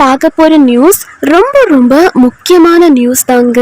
பார்க்க போற நியூஸ் ரொம்ப ரொம்ப முக்கியமான நியூஸ் தாங்க.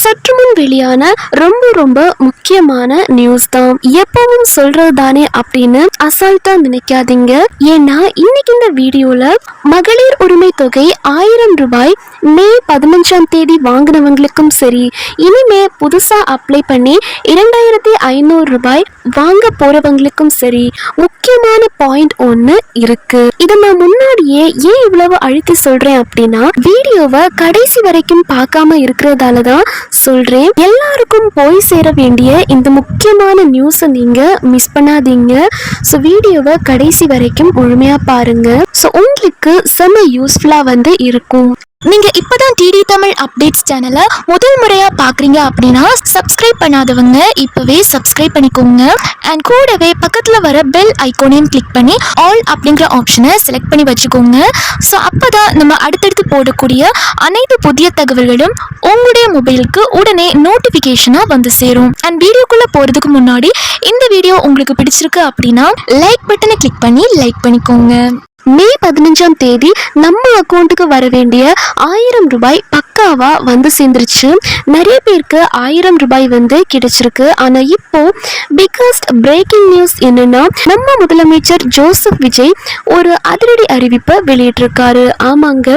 சற்று முன் வெளியான ரொம்ப முக்கியமான நியூஸ் தான். எப்பவும் சொல்றது தானே அப்படின்னு அசால்ட்டா நினைக்காதீங்க. ஏன்னா இன்னைக்கு இந்த வீடியோல மகளிர் உரிமை தொகை 1000 ரூபாய் மே 15ஆம் தேதி வாங்கினவங்களுக்கும் சரி, இனிமே புதுசா அப்ளை பண்ணி 2500 ரூபாய் வாங்க போறவங்களுக்கும் சரி முக்கியமான பாயிண்ட் ஒன்று இருக்கு. இதை நான் முன்னாடியே ஏன் இவ்வளவு அழுத்தி சொல்றேன் அப்படின்னா, வீடியோவை கடைசி வரைக்கும் பார்க்காம இருக்கிறதால தான் சொல்றேன். எல்லாருக்கும் போய் சேர வேண்டிய இந்த முக்கியமான நியூஸை நீங்க மிஸ் பண்ணாதீங்க. ஸோ வீடியோவை கடைசி வரைக்கும் முழுமையா பாருங்க. ஸோ உங்களுக்கு செம யூஸ்ஃபுல்லா இருக்கும். நீங்க இப்பதான் டிடி தமிழ் அப்டேட்ஸ் சேனலை முதல் முறையா பாக்குறீங்க அப்படின்னா சப்ஸ்கிரைப் பண்ணாதவங்க இப்பவே சப்ஸ்கிரைப் பண்ணிக்கோங்க. அண்ட் கூடவே பக்கத்துல வர பெல் ஐகானையும் கிளிக் பண்ணி ஆல் அப்படிங்கிற ஆப்ஷனை செலக்ட் பண்ணி வச்சுக்கோங்க. ஸோ அப்பதான் நம்ம அடுத்தடுத்து போடக்கூடிய அனைத்து புதிய தகவல்களும் உங்களுடைய மொபைலுக்கு உடனே நோட்டிபிகேஷனா வந்து சேரும். அண்ட் வீடியோக்குள்ள போறதுக்கு முன்னாடி இந்த வீடியோ உங்களுக்கு பிடிச்சிருக்கு அப்படின்னா லைக் பட்டனை கிளிக் பண்ணி லைக் பண்ணிக்கோங்க. மே 15ஆம் தேதி நம்ம அக்கௌண்ட்டுக்கு வர வேண்டிய 1000 ரூபாய் பக்காவா வந்து சேர்ந்துருச்சு. நிறைய பேருக்கு 1000 ரூபாய் கிடைச்சிருக்கு. ஆனா இப்போ பிகஸ்ட் பிரேக்கிங் நியூஸ் என்னன்னா, நம்ம முதலமைச்சர் ஜோசப் விஜய் ஒரு அதிரடி அறிவிப்பை வெளியிட்டிருக்காரு. ஆமாங்க,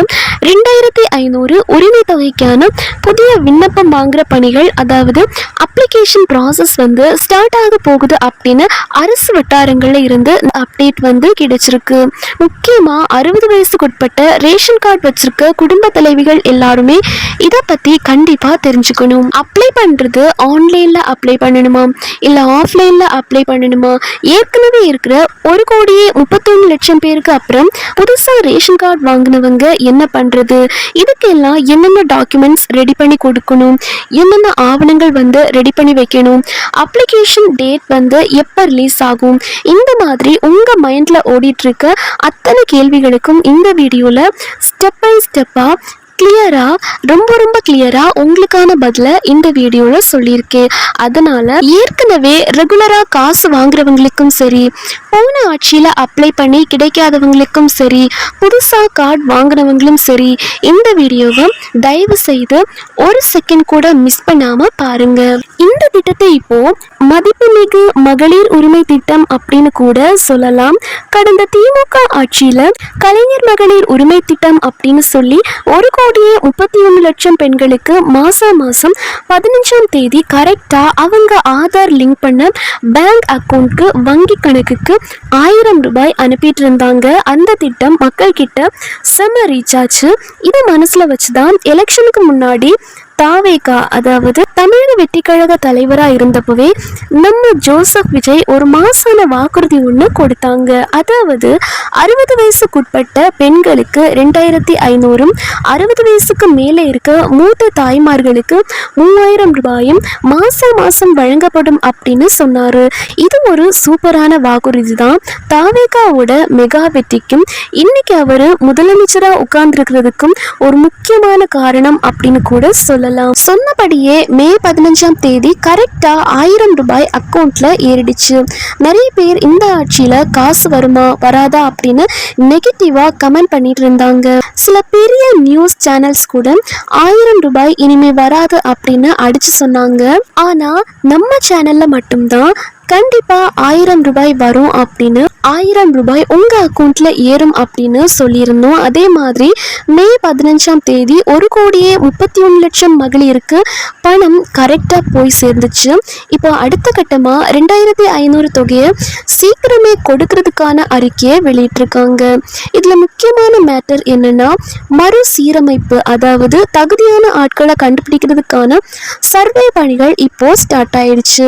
2500 உரிமை தொகைக்கான புதிய விண்ணப்பம் வாங்குற பணிகள், அதாவது அப்ளிகேஷன் ப்ராசஸ் ஸ்டார்ட் ஆக போகுது அப்படின்னு அரசு வட்டாரங்கள்ல இருந்து அப்டேட் கிடைச்சிருக்கு. முக்கியமா 60 வயசுக்குட்பட்ட ரேஷன் கார்டு வச்சிருக்க குடும்ப தலைவிகள் எல்லாருமே இதை பத்தி கண்டிப்பா தெரிஞ்சுக்கணும். அப்ளை பண்றது ஆன்லைன்ல அப்ளை பண்ணணுமா இல்ல ஆஃப்லைன்ல அப்ளை பண்ணணுமா? ஏற்கனவே இருக்கிற 1,31,00,000 பேருக்கு அப்புறம் புதுசா ரேஷன் கார்டு வாங்கினவங்க என்ன பண்றது? இதுக்கெல்லாம் என்னென்ன டாக்குமெண்ட்ஸ் ரெடி பண்ணி கொடுக்கணும், என்னென்ன ஆவணங்கள் ரெடி பண்ணி வைக்கணும், அப்ளிகேஷன் டேட் எப்ப ரிலீஸ் ஆகும், இந்த மாதிரி உங்க மைண்ட்ல ஓடிட்டு இருக்க அத்தனை கேள்விகளுக்கும் இந்த வீடியோல ஸ்டெப் பை ஸ்டெப்பா கிளியரா ரொம்ப கிளியரா உங்களுக்கான பதில இந்த வீடியோல சொல்லியிருக்கேன். அதனால ஏற்கனவே ரெகுலரா காசு வாங்குறவங்களுக்கும் சரி, போன ஆட்சியில அப்ளை பண்ணி கிடைக்காதவங்களுக்கும் சரி, புதுசா கார்டு வாங்கினவங்களும் சரி, இந்த வீடியோவை தயவு செய்து ஒரு செகண்ட் கூட மிஸ் பண்ணாம பாருங்க. இந்த திட்டத்தை இப்போ மதிப்புமிகு மகளிர் உரிமை திட்டம் அப்படின்னு கூட சொல்லலாம். கடந்த திமுக ஆட்சியில கலைஞர் மகளிர் உரிமை திட்டம் அப்படின்னு சொல்லி 1,31,00,000 பெண்களுக்கு மாசம் 15ஆம் தேதி கரெக்டா அவங்க ஆதார் லிங்க் பண்ண பேங்க் அக்கௌண்ட்க்கு வங்கி கணக்குக்கு 1000 ரூபாய் அனுப்பிட்டு இருந்தாங்க. அந்த திட்டம் மக்கள் கிட்ட செம ரீச் ஆச்சு. இதை மனசுல வச்சுதான் எலெக்ஷனுக்கு முன்னாடி தாவேகா, அதாவது தமிழக வெற்றி கழக தலைவரா இருந்தப்பவே நம்ம ஜோசப் விஜய் ஒரு மாசான வாக்குறுதி ஒன்று கொடுத்தாங்க. அதாவது 60 வயசுக்குட்பட்ட பெண்களுக்கு 2500, 60 வயசுக்கு மேலே இருக்க மூத்த தாய்மார்களுக்கு 3000 ரூபாயும் மாசம் வழங்கப்படும் அப்படின்னு சொன்னாரு. இது ஒரு சூப்பரான வாக்குறுதி தான். தாவேகாவோட மெகா வெற்றிக்கும் இன்னைக்கு அவரு முதலமைச்சரா உட்கார்ந்துருக்கிறதுக்கும் ஒரு முக்கியமான காரணம் அப்படின்னு கூட சொன்னபடியே மே 15ஆம் தேதி கரெக்டா 1000 ரூபாய் அக்கௌண்ட்ல ஏறிடுச்சு. நிறைய பேர் இந்த ஆட்சியில காசு வருமா வராதா அப்படின்னு நெகட்டிவா கமெண்ட் பண்ணிட்டு இருந்தாங்க. சில பெரிய நியூஸ் சேனல்ஸ் கூட 1000 ரூபாய் இனிமே வராது அப்படின்னு அடிச்சு சொன்னாங்க. ஆனா நம்ம சேனல்ல மட்டும்தான் கண்டிப்பா 1000 ரூபாய் வரும் அப்படின்னு, 1000 ரூபாய் உங்க அக்கௌண்ட்ல ஏறும் அப்படின்னு சொல்லியிருந்தோம். அதே மாதிரி மே 15ஆம் தேதி 1,31,00,000 மகளிருக்கு பணம் கரெக்டா போய் சேர்ந்துச்சு. இப்போ அடுத்த கட்டமா 2500 தொகையை சீக்கிரமே கொடுக்கறதுக்கான அறிக்கையை வெளியிட்டிருக்காங்க. இதுல முக்கியமான மேட்டர் என்னன்னா, மறுசீரமைப்பு, அதாவது தகுதியான ஆட்களை கண்டுபிடிக்கிறதுக்கான சர்வே பணிகள் இப்போ ஸ்டார்ட் ஆயிடுச்சு.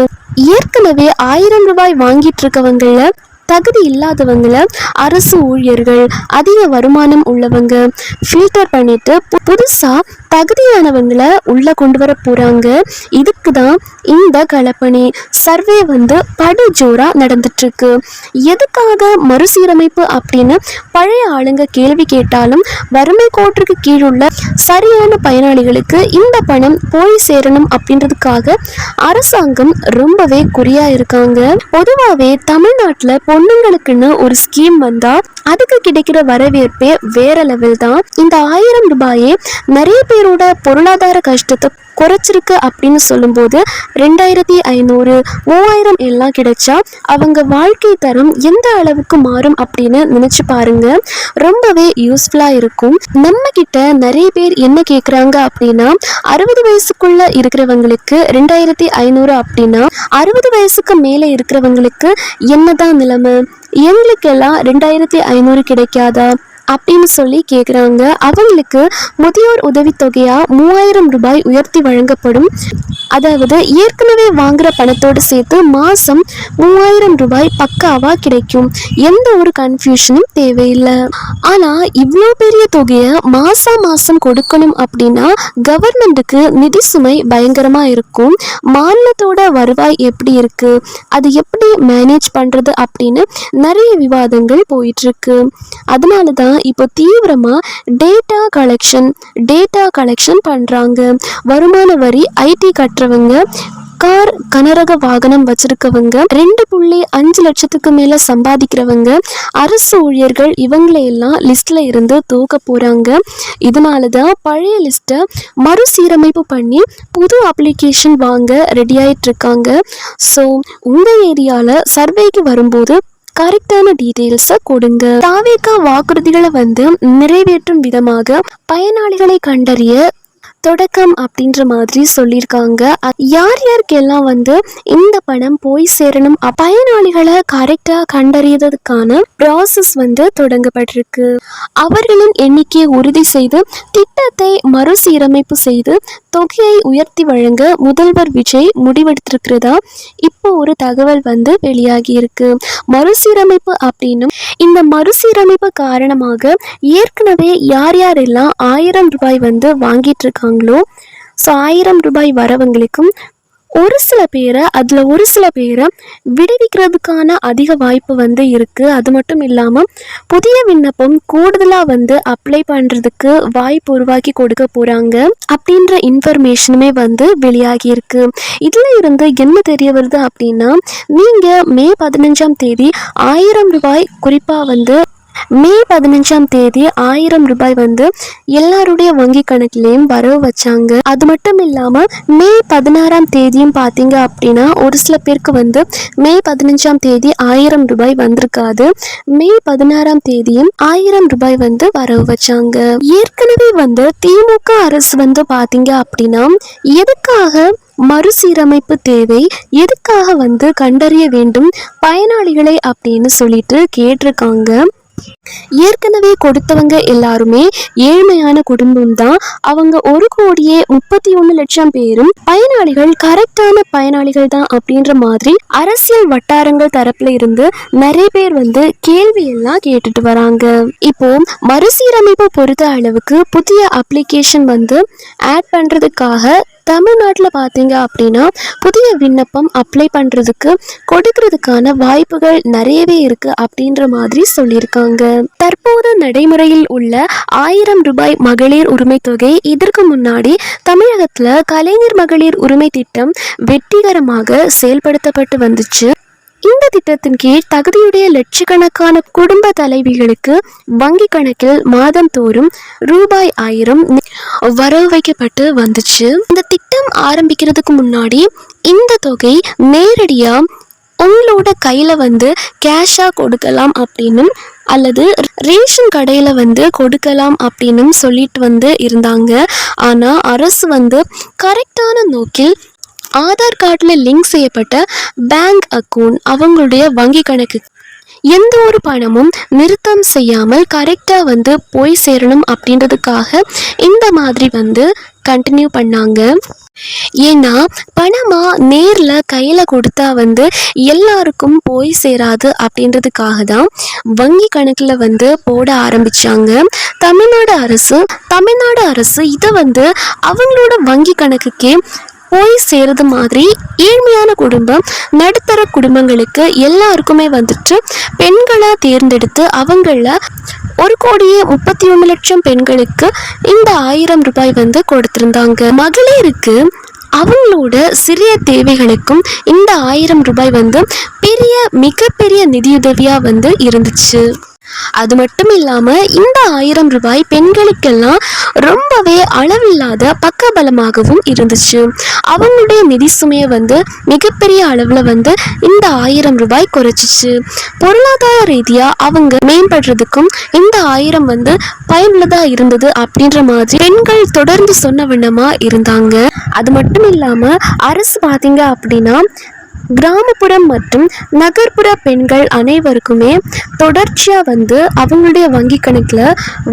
ஏற்கனவே 1000 ரூபாய் வாங்கிட்டு இருக்கவங்கள, தகுதி இல்லாதவங்களை அரசு ஊழியர்கள், அதிக வருமானம் உள்ளவங்க ஃபில்டர் பண்ணிட்டு புதுசா தகுதியானவங்களை உள்ள கொண்டு வர போறாங்க. இதுக்கு தான் இந்த களப்பணி சர்வே வந்து படுஜோரா நடந்துட்டு இருக்கு. எதுக்காக மறுசீரமைப்பு அப்படின்னு பழைய ஆளுங்க கேள்வி கேட்டாலும் வறுமை கோட்டிற்கு கீழுள்ள சரியான பயனாளிகளுக்கு இந்த பணம் போய் சேரணும் அப்படின்றதுக்காக அரசாங்கம் ரொம்பவே குறியா இருக்காங்க. பொதுவாகவே தமிழ்நாட்டில் பொண்ணுங்களுக்குன்னு ஒரு ஸ்கீம் வந்தா அதுக்கு கிடைக்கிற வரவேற்பே வேற லெவல் தான். இந்த 1000 ரூபாயே நிறைய பேரோட பொருளாதார கஷ்டத்தை குறைச்சிருக்கு அப்படின்னு சொல்லும்போது 2500 3000 எல்லாம் கிடைச்சா அவங்க வாழ்க்கை தரம் எந்த அளவுக்கு மாறும் அப்படின்னு நினைச்சு பாருங்க. ரொம்பவே யூஸ்ஃபுல்லா இருக்கும். நம்ம கிட்ட நிறைய பேர் என்ன கேட்குறாங்க அப்படின்னா 60 வயசுக்குள்ள இருக்கிறவங்களுக்கு 2500 அப்படின்னா 60 வயசுக்கு மேலே இருக்கிறவங்களுக்கு என்னதான் நிலைமை, எங்களுக்கெல்லாம் 2500 கிடைக்காதா அப்படின்னு சொல்லி கேட்குறாங்க. அவங்களுக்கு முதியோர் உதவித்தொகையா 3000 ரூபாய் உயர்த்தி வழங்கப்படும். அதாவது ஏற்கனவே வாங்குற பணத்தோடு சேர்த்து மாதம் 3000 ரூபாய் பக்காவா கிடைக்கும். எந்த ஒரு கன்ஃபியூஷனும் தேவையில்லை. ஆனால் இவ்வளோ பெரிய தொகையை மாதம் கொடுக்கணும் அப்படின்னா கவர்மெண்ட்டுக்கு நிதி சுமை பயங்கரமாக இருக்கும். மாநிலத்தோட வருவாய் எப்படி இருக்கு, அது எப்படி மேனேஜ் பண்ணுறது அப்படின்னு நிறைய விவாதங்கள் போயிட்டுருக்கு. அதனால தான் இப்போ தீவிரமா டேட்டா கலெக்ஷன் பண்றாங்க. வருமான வரி, ஐடி கட்டுறவங்க, கார் கனரக வாகனம் வச்சிருக்கவங்க, 2.5 லட்சத்துக்கு மேல சம்பாதிக்கிறவங்க, அரசு ஊழியர்கள் இவங்களையெல்லாம் லிஸ்ட்ல இருந்து தூக்க போறாங்க. இதனாலதான் பழைய லிஸ்ட்டை மறுசீரமைப்பு பண்ணி புது அப்ளிகேஷன் வாங்க ரெடி ஆயிட்டு இருக்காங்க. ஸோ உங்க ஏரியால சர்வேக்கு வரும்போது கரெக்டான டீட்டெயில்ஸை கொடுங்க. தாவேகா வாக்குறுதிகளை வந்து நிறைவேற்றும் விதமாக பயனாளிகளை கண்டறிய தொடக்கம் அப்படின்ற மாதிரி சொல்லியிருக்காங்க. யார் யாருக்கெல்லாம் வந்து இந்த பணம் போய் சேரணும், பயனாளிகளை கரெக்டாக கண்டறியறதுக்கான ப்ராசஸ் வந்து தொடங்கப்பட்டிருக்கு. அவர்களின் எண்ணிக்கையை உறுதி செய்து திட்டத்தை மறுசீரமைப்பு செய்து தொகையை உயர்த்தி வழங்க முதல்வர் விஜய் முடிவெடுத்திருக்கிறதா இப்போ ஒரு தகவல் வந்து வெளியாகி இருக்கு. மறுசீரமைப்பு அப்படின்னும் இந்த மறுசீரமைப்பு காரணமாக ஏற்கனவே யார் யாரெல்லாம் 1000 ரூபாய் வந்து வாங்கிட்டு இருக்காங்களோ, ஸோ 1000 ரூபாய் வரவங்களுக்கும் ஒரு சில பேரை விடுவிக்கிறதுக்கான அதிக வாய்ப்பு வந்து இருக்குது. அது மட்டும் இல்லாமல் புதிய விண்ணப்பம் கூடுதலாக வந்து அப்ளை பண்ணுறதுக்கு வாய்ப்பு உருவாக்கி கொடுக்க போகிறாங்க அப்படின்ற இன்ஃபர்மேஷனுமே வந்து வெளியாகி இருக்கு. இதில் இருந்து என்ன தெரிய வருது அப்படின்னா, நீங்கள் மே 15ஆம் தேதி 1000 ரூபாய் குறிப்பாக வந்து மே 15ஆம் தேதி 1000 ரூபாய் வந்து எல்லாருடைய வங்கி கணக்குலையும் வரவு வச்சாங்க. அது மட்டும் இல்லாமல் மே 16ஆம் தேதியும் பார்த்தீங்க அப்படின்னா ஒரு சில பேருக்கு வந்து மே 15ஆம் தேதி 1000 ரூபாய் வந்திருக்காது. மே 16ஆம் தேதியும் 1000 ரூபாய் வந்து வரவு வச்சாங்க. ஏற்கனவே வந்து திமுக அரசு வந்து பார்த்தீங்க அப்படின்னா எதுக்காக மறுசீரமைப்பு தேவை, எதுக்காக வந்து கண்டறிய வேண்டும் பயனாளிகளை அப்படின்னு சொல்லிட்டு கேட்டிருக்காங்க. ஏற்கனவே கொடுத்தவங்க எல்லாருமே ஏழ்மையான குடும்பம் தான். அவங்க 1,31,00,000 பேரும் பயனாளிகள் கரெக்டான பயனாளிகள் தான் அப்படின்ற மாதிரி அரசியல் வட்டாரங்கள் தரப்புல இருந்து நிறைய பேர் வந்து கேள்வி எல்லாம் கேட்டுட்டு வராங்க. இப்போ மறுசீரமைப்பு பொறுத்த அளவுக்கு புதிய அப்ளிகேஷன் வந்து ஆட் பண்றதுக்காக தமிழ்நாட்டில் பார்த்தீங்க அப்படின்னா புதிய விண்ணப்பம் அப்ளை பண்ணுறதுக்கு கொடுக்கறதுக்கான வாய்ப்புகள் நிறையவே இருக்குது அப்படின்ற மாதிரி சொல்லியிருக்காங்க. தற்போது நடைமுறையில் உள்ள 1000 ரூபாய் மகளிர் உரிமை தொகை இதற்கு முன்னாடி தமிழகத்தில் கலைஞர் மகளிர் உரிமை திட்டம் வெற்றிகரமாக செயல்படுத்தப்பட்டு வந்துச்சு. இந்த திட்டத்தின் கீழ் தகுதியுடைய லட்சக்கணக்கான குடும்ப தலைவிகளுக்கு வங்கி கணக்கில் மாதம் தோறும் ரூபாய் 1000 வரவு வைக்கப்பட்டு வந்துச்சு. இந்த திட்டம் ஆரம்பிக்கிறதுக்கு முன்னாடி இந்த தொகை நேரடியா உங்களோட கையில வந்து கேஷா கொடுக்கலாம் அப்படின்னும் அல்லது ரேஷன் கடையில் வந்து கொடுக்கலாம் அப்படின்னு சொல்லிட்டு வந்து இருந்தாங்க. ஆனால் அரசு வந்து கரெக்டான நோக்கில் ஆதார் கார்டில் லிங்க் செய்யப்பட்ட பேங்க் அக்கௌண்ட், அவங்களுடைய வங்கி கணக்கு எந்த ஒரு பணமும் நிறுத்தம் செய்யாமல் கரெக்டாக வந்து போய் சேரணும் அப்படின்றதுக்காக இந்த மாதிரி வந்து கண்டினியூ பண்ணாங்க. ஏன்னா பணமா நேர்ல கையில கொடுத்தா வந்து எல்லாருக்கும் போய் சேராது அப்படின்றதுக்காக தான் வங்கி கணக்குல வந்து போட ஆரம்பிச்சாங்க தமிழ்நாடு அரசு இதை வந்து அவங்களோட வங்கி கணக்குக்கே போய் சேருது மாதிரி ஏழ்மையான குடும்பம் நடுத்தர குடும்பங்களுக்கு எல்லாருக்குமே வந்துட்டு பெண்களை தேர்ந்தெடுத்து அவங்கள 1,31,00,000 பெண்களுக்கு இந்த 1000 ரூபாய் வந்து கொடுத்திருந்தாங்க. மகளிருக்கு அவங்களோட சிறிய தேவைகளுக்கும் இந்த 1000 ரூபாய் வந்து மிகப்பெரிய நிதியுதவியா வந்து இருந்துச்சு. அது மட்டும் இல்லாம இந்த 1000 ரூபாய் பெண்களுக்கெல்லாம் ரொம்பவே அளவில்லாத பக்கபலமாகவும் இருந்துச்சு. அவங்களுடைய நிதி சுமையை வந்து மிகப்பெரிய அளவுல வந்து இந்த 1000 ரூபாய் குறைச்சிச்சு. பொருளாதார ரீதியா அவங்க மேம்படுறதுக்கும் இந்த 1000 வந்து பயனுள்ளதா இருந்தது அப்படின்ற மாதிரி பெண்கள் தொடர்ந்து சொன்ன வண்ணமா இருந்தாங்க. அது மட்டும் இல்லாம அரசு பாத்தீங்க அப்படின்னா கிராமப்புறம் மற்றும் நகர்ப்புற பெண்கள் அனைவருக்குமே தொடர்ச்சியாக வந்து அவங்களுடைய வங்கி கணக்கில்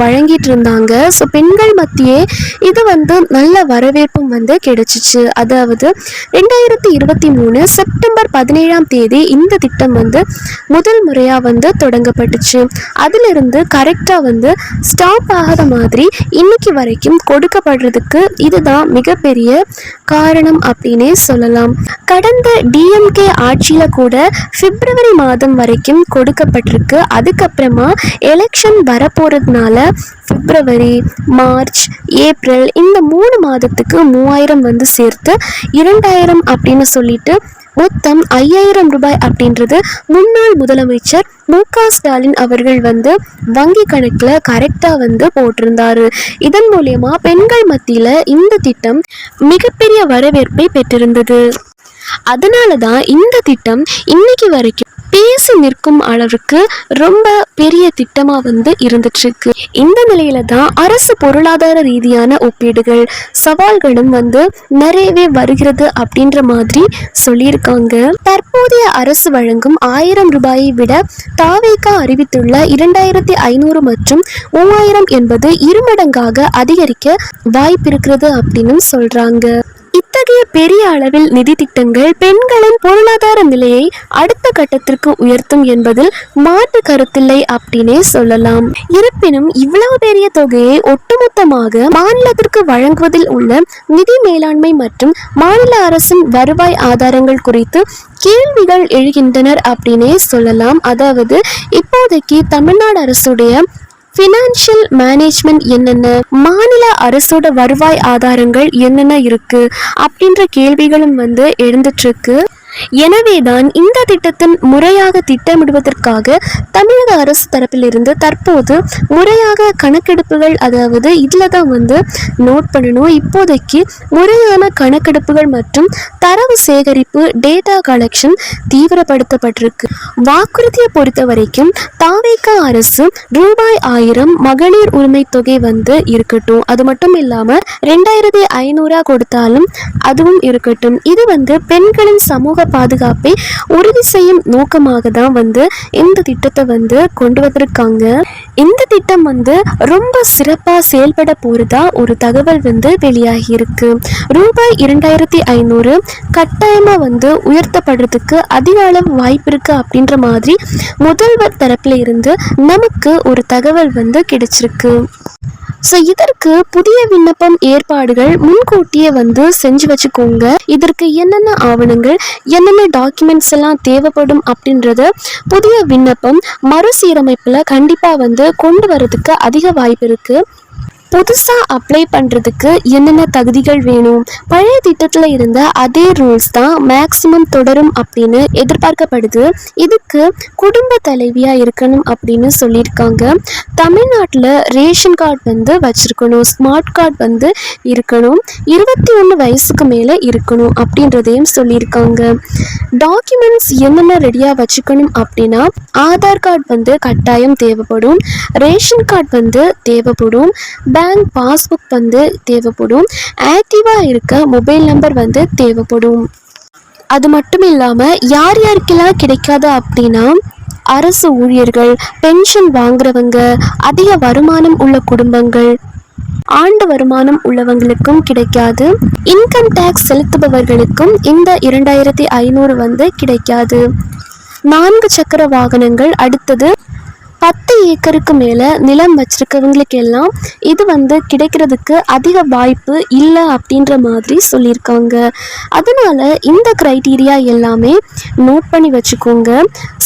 வழங்கிட்டு இருந்தாங்க. ஸோ பெண்கள் மத்தியே இது வந்து நல்ல வரவேற்பும் வந்து கிடைச்சிச்சு. அதாவது 2023 செப்டம்பர் 17 இந்த திட்டம் வந்து முதல் முறையாக வந்து தொடங்கப்பட்டுச்சு. அதிலிருந்து கரெக்டாக வந்து ஸ்டாப் ஆகாத மாதிரி இன்னைக்கு வரைக்கும் கொடுக்கப்படுறதுக்கு இதுதான் மிகப்பெரிய காரணம் அப்படின்னே சொல்லலாம். கடந்த டிஎம்கே ஆட்சியில கூட பிப்ரவரி மாதம் வரைக்கும் கொடுக்கப்பட்டிருக்கு. அதுக்கப்புறமா எலெக்ஷன் வரப்போறதுனால பிப்ரவரி, மார்ச், ஏப்ரல் இந்த 3 மாதத்துக்கு 3000 வந்து சேர்த்து 2000 அப்படின்னு சொல்லிட்டு மொத்தம் 5000 ரூபாய் அப்படின்றது முன்னாள் முதலமைச்சர் மு.க. ஸ்டாலின் அவர்கள் வந்து வங்கி கணக்கில் கரெக்டாக வந்து போட்டிருந்தாரு. இதன் மூலயமா பெண்கள் மத்தியில் இந்த திட்டம் மிகப்பெரிய வரவேற்பை பெற்றிருந்தது. அதனால தான் இந்த திட்டம் இன்னைக்கு வரைக்கும் பேசி நிற்கும் அளவுக்கு ரொம்ப பெரிய திட்டமா வந்து இருந்துட்டு இருக்கு. இந்த நிலையில தான் அரசு பொருளாதார ரீதியான ஒப்பீடுகள் சவால்களும் வந்து நிறையவே வருகிறது அப்படின்ற மாதிரி சொல்லியிருக்காங்க. தற்போதைய அரசு வழங்கும் 1000 ரூபாயை விட தாவேகா அறிவித்துள்ள 2500 மற்றும் 3000 என்பது 2 மடங்காக அதிகரிக்க வாய்ப்பிருக்கிறது அப்படின்னு சொல்றாங்க. இத்தகைய பெரிய அளவில் நிதி திட்டங்கள் பெண்களின் பொருளாதார நிலையை அடுத்த கட்டத்திற்கு உயர்த்தும் என்பதில் மாற்று கருத்தில்லை அப்படின்னே சொல்லலாம். இருப்பினும் இவ்வளவு பெரிய தொகையை ஒட்டுமொத்தமாக மாநிலத்திற்கு வழங்குவதில் உள்ள நிதி மேலாண்மை மற்றும் மாநில அரசின் வருவாய் ஆதாரங்கள் குறித்து கேள்விகள் எழுகின்றனர் அப்படின்னே சொல்லலாம். அதாவது இப்போதைக்கு தமிழ்நாடு அரசுடைய ஃபினான்ஷியல் மேனேஜ்மெண்ட் என்னென்ன, மாநில அரசோட வருவாய் ஆதாரங்கள் என்னென்ன இருக்கு அப்படின்ற கேள்விகளும் வந்து எழுந்துட்டு இருக்கு. எனவேதான் இந்த திட்டத்தின் முறையாக திட்டமிடுவதற்காக தமிழக அரசு தரப்பிலிருந்து தற்போது முறையாக கணக்கெடுப்புகள், அதாவது இதில் தான் வந்து நோட் பண்ணணும், இப்போதைக்கு முறையான கணக்கெடுப்புகள் மற்றும் தரவு சேகரிப்பு டேட்டா கலெக்ஷன் தீவிரப்படுத்தப்பட்டிருக்கு. வாக்குறுதியை பொறுத்த வரைக்கும் தாவேகா அரசு ரூபாய் 1000 மகளிர் உரிமை தொகை வந்து இருக்கட்டும், அது மட்டும் இல்லாமல் 2500 கொடுத்தாலும் அதுவும் இருக்கட்டும். இது வந்து பெண்களின் சமூக பாதுகாப்பை உறுதி செய்யும் நோக்கமாக தான் வந்து இந்த திட்டத்தை வந்து கொண்டு வந்திருக்காங்க. இந்த திட்டம் வந்து ரொம்ப சிறப்பாக செயல்பட போறதா ஒரு தகவல் வந்து வெளியாகி இருக்கு. ரூபாய் 2500 கட்டாயமா வந்து உயர்த்தப்படுறதுக்கு அதிக அளவு வாய்ப்பு இருக்கு அப்படின்ற மாதிரி முதல்வர் தரப்புல இருந்து நமக்கு ஒரு தகவல் வந்து கிடைச்சிருக்கு. ஸோ இதற்கு புதிய விண்ணப்பம் ஏற்பாடுகள் முன்கூட்டியே வந்து செஞ்சு வச்சுக்கோங்க. இதற்கு என்னென்ன ஆவணங்கள், என்னென்ன டாக்குமெண்ட்ஸ் எல்லாம் தேவைப்படும் அப்படின்றத புதிய விண்ணப்பம் மறுசீரமைப்பில் கண்டிப்பாக வந்து கொண்டு வரதுக்கு அதிக வாய்ப்பு இருக்குது. புதுசாக அப்ளை பண்ணுறதுக்கு என்னென்ன தகுதிகள் வேணும், பழைய திட்டத்தில் இருந்த அதே ரூல்ஸ் தான் மேக்சிமம் தொடரும் அப்படின்னு எதிர்பார்க்கப்படுது. இதுக்கு குடும்ப தலைவியாக இருக்கணும் அப்படின்னு சொல்லியிருக்காங்க. தமிழ்நாட்டில் ரேஷன் கார்டு வந்து வச்சுருக்கணும், ஸ்மார்ட் கார்டு வந்து இருக்கணும், 21 வயசுக்கு மேலே இருக்கணும் அப்படின்றதையும் சொல்லியிருக்காங்க. டாக்குமெண்ட்ஸ் என்னென்ன ரெடியாக வச்சுக்கணும் அப்படின்னா ஆதார் கார்டு வந்து கட்டாயம் தேவைப்படும், ரேஷன் கார்டு வந்து தேவைப்படும், பேங்க் பாஸ்புக் வந்து தேவைப்படும், ஆக்டிவாக இருக்க மொபைல் நம்பர் வந்து தேவைப்படும். அது மட்டும் இல்லாமல் யார் யாருக்கெல்லாம் கிடைக்காது அப்படின்னா அரசு ஊழியர்கள், பென்ஷன் வாங்குறவங்க, அதிக வருமானம் உள்ள குடும்பங்கள், ஆண்டு வருமானம் உள்ளவங்களுக்கும் கிடைக்காது. இன்கம் டேக்ஸ் செலுத்துபவர்களுக்கும் இந்த 2500 வந்து கிடைக்காது. 4 சக்கர வாகனங்கள், அடுத்தது 10 ஏக்கருக்கு மேலே நிலம் வச்சிருக்கவங்களுக்கு எல்லாம் இது வந்து கிடைக்கிறதுக்கு அதிக வாய்ப்பு இல்லை அப்படின்ற மாதிரி சொல்லியிருக்காங்க. அதனால இந்த க்ரைட்டீரியா எல்லாமே நோட் பண்ணி வச்சுக்கோங்க.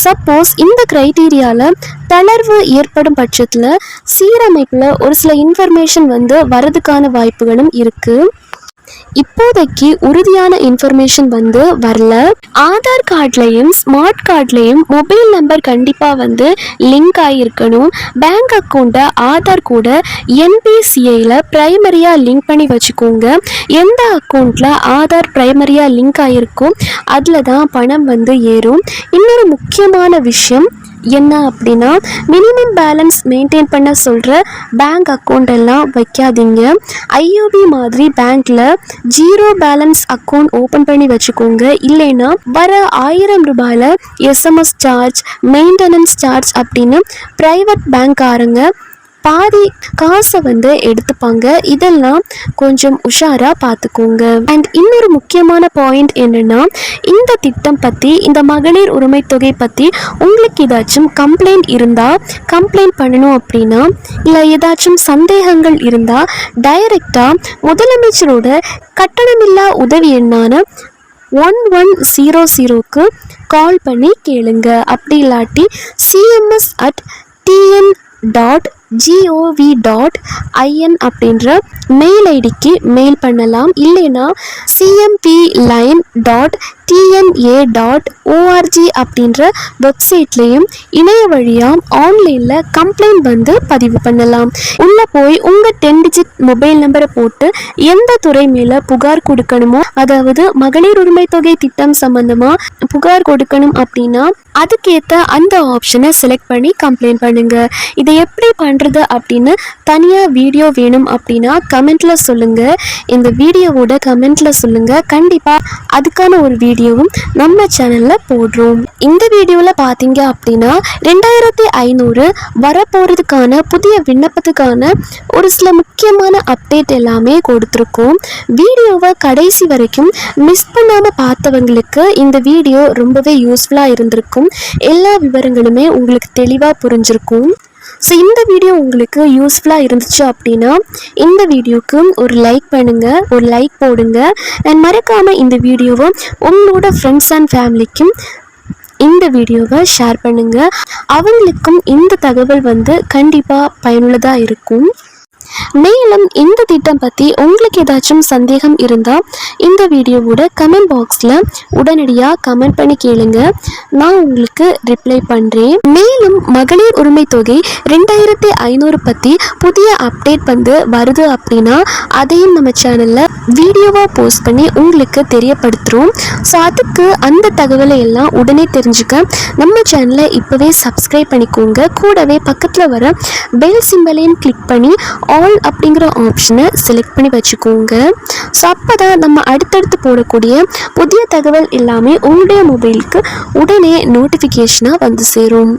சப்போஸ் இந்த க்ரைட்டீரியாவில் தளர்வு ஏற்படும் பட்சத்தில் சீரமைப்பில் ஒரு சில இன்ஃபர்மேஷன் வந்து வரதுக்கான வாய்ப்புகளும் இருக்குது. இப்போதைக்கு உறுதியான இன்ஃபர்மேஷன் வந்து வரல. ஆதார் கார்ட்லையும் ஸ்மார்ட் கார்ட்லையும் மொபைல் நம்பர் கண்டிப்பாக வந்து லிங்க் ஆகியிருக்கணும். பேங்க் அக்கௌண்ட்டை ஆதார் கூட NPCIயில் ப்ரைமரியாக லிங்க் பண்ணி வச்சுக்கோங்க. எந்த அக்கௌண்ட்டில் ஆதார் ப்ரைமரியாக லிங்க் ஆகிருக்கோ அதில் தான் பணம் வந்து ஏறும். இன்னொரு முக்கியமான விஷயம் என்ன அப்படின்னா, மினிமம் பேலன்ஸ் மெயின்டைன் பண்ண சொல்கிற பேங்க் அக்கௌண்ட் எல்லாம் வைக்காதீங்க. IOB மாதிரி பேங்க்கில் 0 பேலன்ஸ் அக்கௌண்ட் ஓப்பன் பண்ணி வச்சுக்கோங்க. இல்லைன்னா வர 1000 ரூபாயில் SMS சார்ஜ், மெயின்டெனன்ஸ் சார்ஜ் அப்படின்னு ப்ரைவேட் பேங்க்காரங்க பாதி காசை வந்து எடுத்துப்பாங்க. இதெல்லாம் கொஞ்சம் உஷாராக பார்த்துக்கோங்க. அண்ட் இன்னொரு முக்கியமான பாயிண்ட் என்னென்னா, இந்த திட்டம் பற்றி, இந்த மகளிர் உரிமை தொகை பற்றி உங்களுக்கு ஏதாச்சும் கம்ப்ளைண்ட் இருந்தால், கம்ப்ளைண்ட் பண்ணணும் அப்படின்னா, இல்லை ஏதாச்சும் சந்தேகங்கள் இருந்தால் டைரெக்டாக முதலமைச்சரோட கட்டணமில்லா உதவி எண்ணான 1100க்கு கால் பண்ணி கேளுங்க. அப்படி இல்லாட்டி cms@tn.gov.in அப்படின்ற மெயில் ஐடிக்கு மெயில் பண்ணலாம். இல்லைன்னா cmpline.tna.org அப்படின்ற வெப்சைட்லேயும் இணைய வழியாக ஆன்லைனில் கம்ப்ளைண்ட் வந்து பதிவு பண்ணலாம். உள்ளே போய் உங்கள் 10 டிஜிட் மொபைல் நம்பரை போட்டு எந்த துறை மேலே புகார் கொடுக்கணுமோ, அதாவது மகளிர் உரிமை தொகை திட்டம் சம்மந்தமாக புகார் கொடுக்கணும் அப்படின்னா அதுக்கேற்ற அந்த ஆப்ஷனை செலக்ட் பண்ணி கம்ப்ளைண்ட் பண்ணுங்கள். இதை எப்படி பண்ணுறது அப்படின்னு தனியாக வீடியோ வேணும் அப்படின்னா கமெண்ட்டில் சொல்லுங்கள். இந்த வீடியோவோட கமெண்ட்டில் சொல்லுங்கள். கண்டிப்பாக அதுக்கான ஒரு வீடியோவும் நம்ம சேனலில் போடுறோம். இந்த வீடியோவில் பார்த்தீங்க அப்படின்னா 2500 வரப்போகிறதுக்கான புதிய விண்ணப்பத்துக்கான ஒரு சில முக்கியமான அப்டேட் எல்லாமே கொடுத்துருக்கோம். வீடியோவை கடைசி வரைக்கும் மிஸ் பண்ணாமல் பார்த்தவங்களுக்கு இந்த வீடியோ ரொம்பவே யூஸ்ஃபுல்லாக இருந்திருக்கும். எல்லா விவரங்களுமே உங்களுக்கு தெளிவாக புரிஞ்சிருக்கும். ஸோ இந்த வீடியோ உங்களுக்கு யூஸ்ஃபுல்லாக இருந்துச்சு அப்படின்னா இந்த வீடியோக்கு ஒரு லைக் பண்ணுங்கள், ஒரு லைக் போடுங்க. அண்ட் மறக்காமல் இந்த வீடியோவை உங்களோட ஃப்ரெண்ட்ஸ் அண்ட் ஃபேமிலிக்கும் இந்த வீடியோவை ஷேர் பண்ணுங்கள். அவங்களுக்கும் இந்த தகவல் வந்து கண்டிப்பாக பயனுள்ளதாக இருக்கும். மேலும் இந்த திட்டம் பற்றி உங்களுக்கு ஏதாச்சும் சந்தேகம் இருந்தால் இந்த வீடியோவோட கமெண்ட் பாக்ஸில் உடனடியாக கமெண்ட் பண்ணி கேளுங்க. நான் உங்களுக்கு ரிப்ளை பண்ணுறேன். மேலும் மகளிர் உரிமை தொகை 2500 பற்றி புதிய அப்டேட் வந்து வருது அப்படின்னா அதையும் நம்ம சேனலில் வீடியோவாக போஸ்ட் பண்ணி உங்களுக்கு தெரியப்படுத்துகிறோம். ஸோ அதுக்கு அந்த தகவலை எல்லாம் உடனே தெரிஞ்சுக்க நம்ம சேனலை இப்போவே சப்ஸ்கிரைப் பண்ணிக்கோங்க. கூடவே பக்கத்தில் வர பெல் சிம்பலையும் கிளிக் பண்ணி ஆல் அப்படிங்கிற ஆப்ஷனை செலக்ட் பண்ணி வச்சுக்கோங்க. ஸோ அப்போ தான் நம்ம அடுத்தடுத்து போடக்கூடிய புதிய தகவல் எல்லாமே உங்களுடைய மொபைலுக்கு உடனே நோட்டிஃபிகேஷனாக வந்து சேரும்.